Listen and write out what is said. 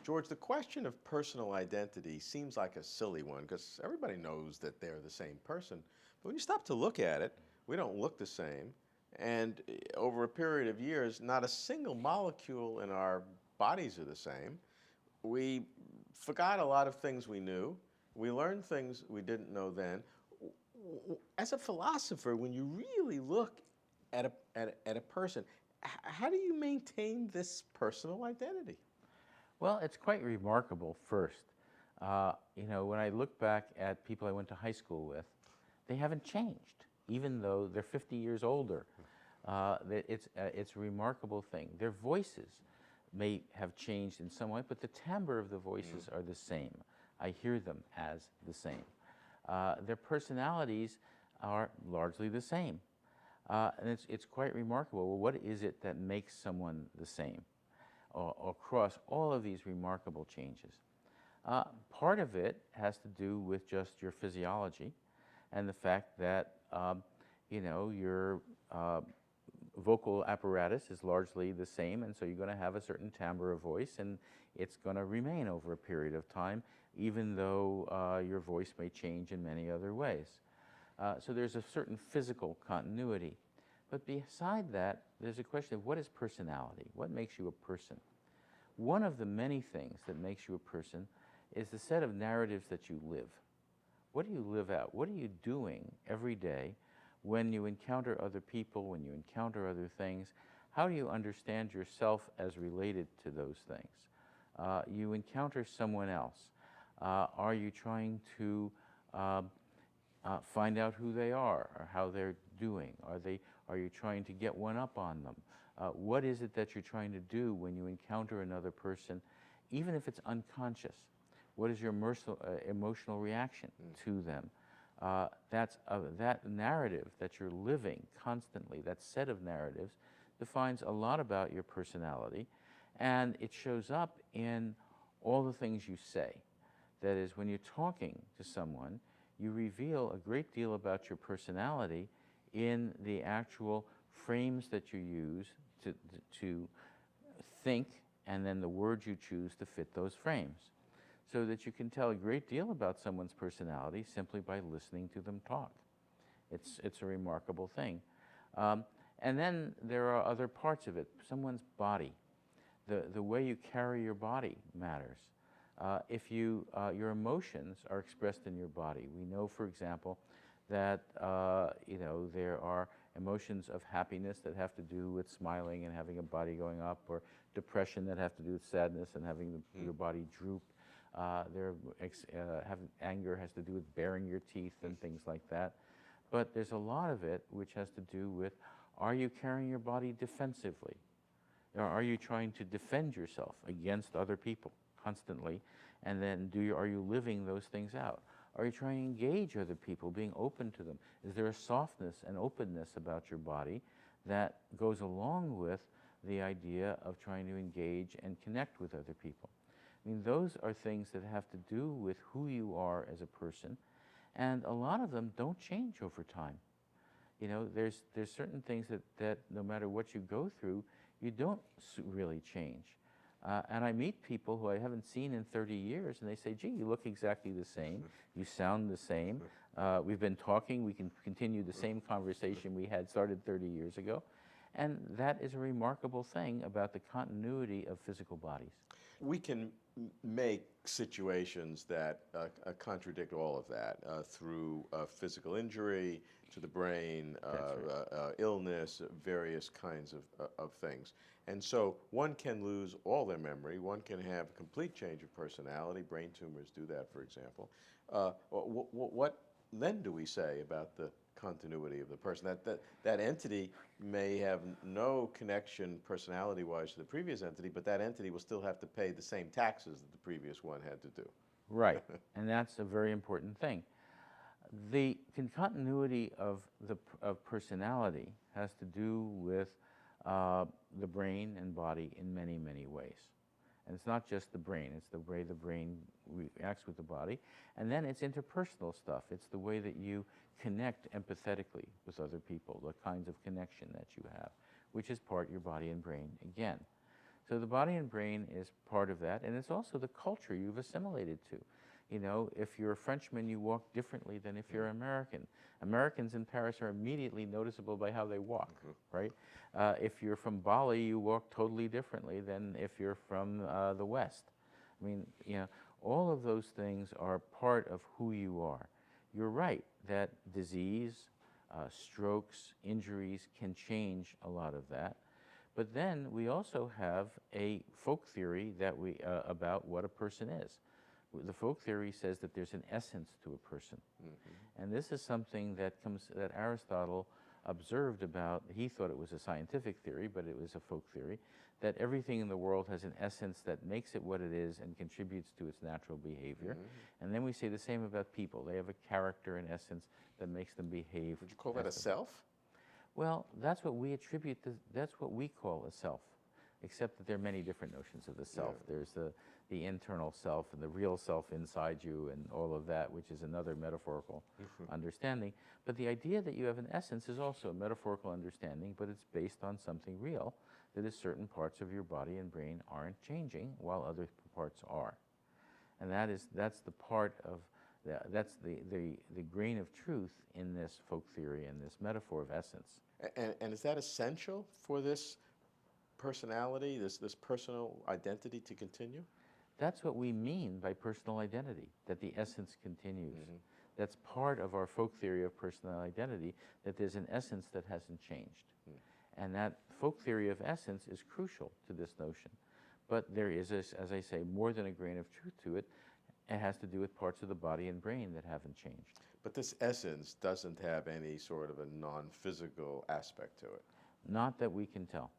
George, the question of personal identity seems like a silly one because everybody knows that they're the same person. But when you stop to look at it, we don't look the same. And over a period of years, not a single molecule in our bodies are the same. We forgot a lot of things we knew. We learned things we didn't know then. As a philosopher, when you really look at a person, how do you maintain this personal identity? Well, it's quite remarkable first. When I look back at people I went to high school with, they haven't changed, even though they're 50 years older. It's a remarkable thing. Their voices may have changed in some way, but the timbre of the voices are the same. I hear them as the same. Their personalities are largely the same. And it's quite remarkable. Well, what is it that makes someone the same across all of these remarkable changes? Part of it has to do with just your physiology and the fact that, your vocal apparatus is largely the same, and so you're going to have a certain timbre of voice, and it's going to remain over a period of time, even though your voice may change in many other ways. So there's a certain physical continuity. But beside that, there's a question of what is personality? What makes you a person? One of the many things that makes you a person is the set of narratives that you live. What do you live out? What are you doing every day when you encounter other people, when you encounter other things? How do you understand yourself as related to those things? You encounter someone else. Are you trying to find out who they are or how they're doing? Are you trying to get one up on them? What is it that you're trying to do when you encounter another person, even if it's unconscious? What is your emotional reaction to them? That narrative that you're living constantly, that set of narratives, defines a lot about your personality, and it shows up in all the things you say. That is, when you're talking to someone, you reveal a great deal about your personality in the actual frames that you use to think, and then the words you choose to fit those frames. So that you can tell a great deal about someone's personality simply by listening to them talk. It's a remarkable thing. And then there are other parts of it. Someone's body. The way you carry your body matters. If your emotions are expressed in your body. We know, for example, that there are emotions of happiness that have to do with smiling and having a body going up, or depression that have to do with sadness and having your body droop. Anger has to do with baring your teeth and things like that. But there's a lot of it which has to do with, are you carrying your body defensively? Or are you trying to defend yourself against other people constantly? And then are you living those things out? Are you trying to engage other people, being open to them? Is there a softness and openness about your body that goes along with the idea of trying to engage and connect with other people? I mean, those are things that have to do with who you are as a person, and a lot of them don't change over time. There's certain things that no matter what you go through, you don't really change. And I meet people who I haven't seen in 30 years, and they say, gee, you look exactly the same, you sound the same, we've been talking, we can continue the same conversation we had started 30 years ago. And that is a remarkable thing about the continuity of physical bodies. We can make situations that contradict all of that through physical injury to the brain, illness, various kinds of things. And so one can lose all their memory, one can have a complete change of personality. Brain tumors do that, for example. What then do we say about the continuity of the person? That entity may have no connection personality-wise to the previous entity, but that entity will still have to pay the same taxes that the previous one had to do. Right, and that's a very important thing. The continuity of personality has to do with the brain and body in many, many ways. And it's not just the brain, it's the way the brain reacts with the body. And then it's interpersonal stuff. It's the way that you connect empathetically with other people, the kinds of connection that you have, which is part your body and brain again. So the body and brain is part of that, and it's also the culture you've assimilated to. You know, if you're a Frenchman, you walk differently than if you're American. Americans in Paris are immediately noticeable by how they walk, right? If you're from Bali, you walk totally differently than if you're from the West. I mean, you know, all of those things are part of who you are. You're right that disease, strokes, injuries can change a lot of that. But then we also have a folk theory that about what a person is. The folk theory says that there's an essence to a person. And this is something that Aristotle observed about. He thought it was a scientific theory, but it was a folk theory, that everything in the world has an essence that makes it what it is and contributes to its natural behavior. And then we say the same about people. They have a character and essence that makes them behave. Would you call that a self? Well, that's what we attribute that's what we call a self, except that there are many different notions of the self. There's the internal self and the real self inside you and all of that, which is another metaphorical understanding. But the idea that you have an essence is also a metaphorical understanding, but it's based on something real, that is certain parts of your body and brain aren't changing while other parts are. And that's the part of, that's the grain of truth in this folk theory and this metaphor of essence. And is that essential for this personality, this personal identity to continue? That's what we mean by personal identity, that the essence continues. That's part of our folk theory of personal identity, that there's an essence that hasn't changed. And that folk theory of essence is crucial to this notion. But there is, as I say, more than a grain of truth to it. It has to do with parts of the body and brain that haven't changed. But this essence doesn't have any sort of a non-physical aspect to it. Not that we can tell.